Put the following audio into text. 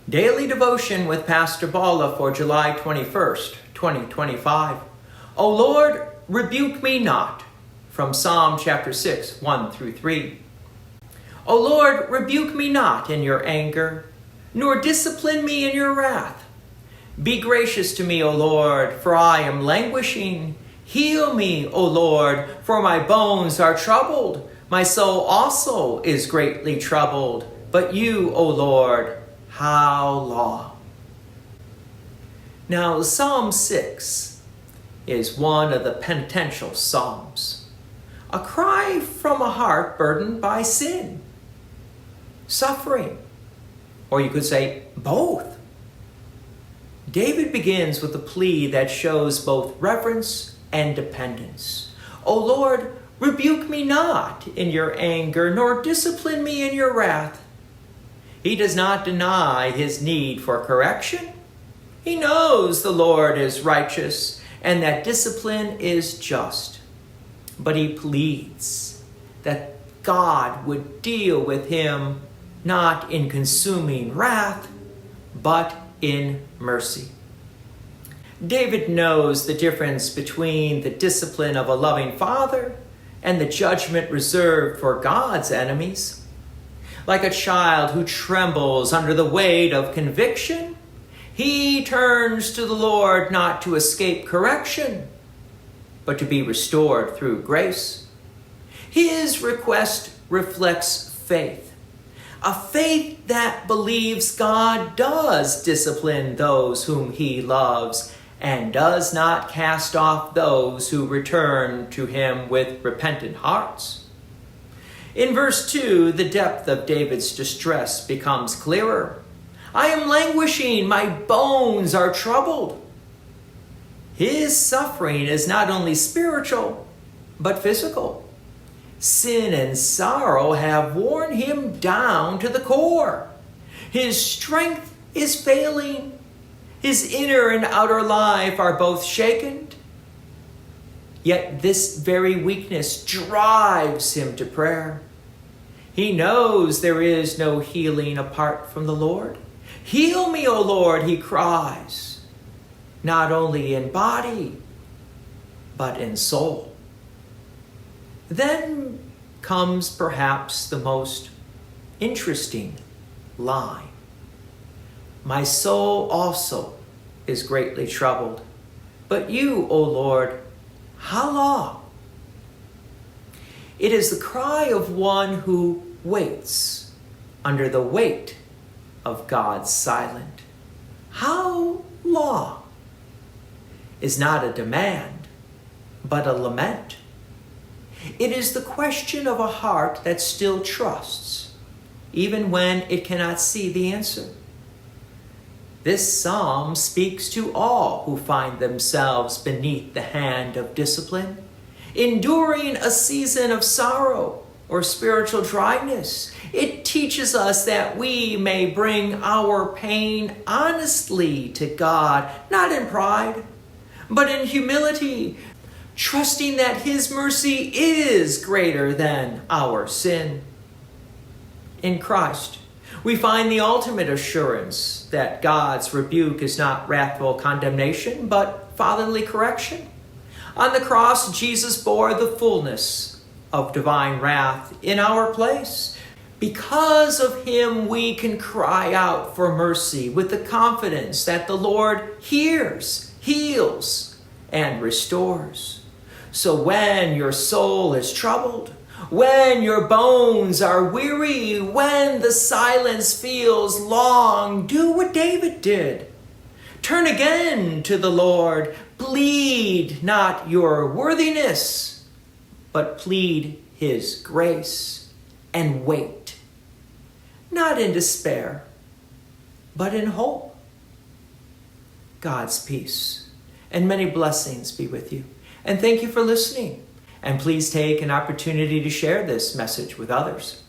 Daily Devotion with Pastor Balla for July 21st, 2025. O Lord, rebuke me not. From Psalm chapter 6, 1 through 3. O Lord, rebuke me not in your anger, nor discipline me in your wrath. Be gracious to me, O Lord, for I am languishing. Heal me, O Lord, for my bones are troubled. My soul also is greatly troubled. But you, O Lord, how long? Now, Psalm 6 is one of the penitential psalms, a cry from a heart burdened by sin, suffering, or you could say both. David begins with a plea that shows both reverence and dependence. O Lord, rebuke me not in your anger, nor discipline me in your wrath. He does not deny his need for correction. He knows the Lord is righteous and that discipline is just. But he pleads that God would deal with him not in consuming wrath, but in mercy. David knows the difference between the discipline of a loving father and the judgment reserved for God's enemies. Like a child who trembles under the weight of conviction, he turns to the Lord not to escape correction, but to be restored through grace. His request reflects faith, a faith that believes God does discipline those whom he loves and does not cast off those who return to him with repentant hearts. In verse 2, the depth of David's distress becomes clearer. I am languishing, my bones are troubled. His suffering is not only spiritual, but physical. Sin and sorrow have worn him down to the core. His strength is failing. His inner and outer life are both shaken. Yet this very weakness drives him to prayer. He knows there is no healing apart from the Lord. Heal me, O Lord, he cries, not only in body, but in soul. Then comes perhaps the most interesting line. My soul also is greatly troubled, but you, O Lord, how long? It is the cry of one who waits under the weight of God's silent. How long? Is not a demand, but a lament. It is the question of a heart that still trusts, even when it cannot see the answer. This psalm speaks to all who find themselves beneath the hand of discipline, enduring a season of sorrow or spiritual dryness. It teaches us that we may bring our pain honestly to God, not in pride, but in humility, trusting that his mercy is greater than our sin. In Christ, we find the ultimate assurance that God's rebuke is not wrathful condemnation, but fatherly correction. On the cross, Jesus bore the fullness of divine wrath in our place. Because of him, we can cry out for mercy with the confidence that the Lord hears, heals, and restores. So when your soul is troubled, when your bones are weary, when the silence feels long, do what David did. Turn again to the Lord. Plead not your worthiness, but plead his grace, and wait, not in despair, but in hope. God's peace and many blessings be with you. And thank you for listening. And please take an opportunity to share this message with others.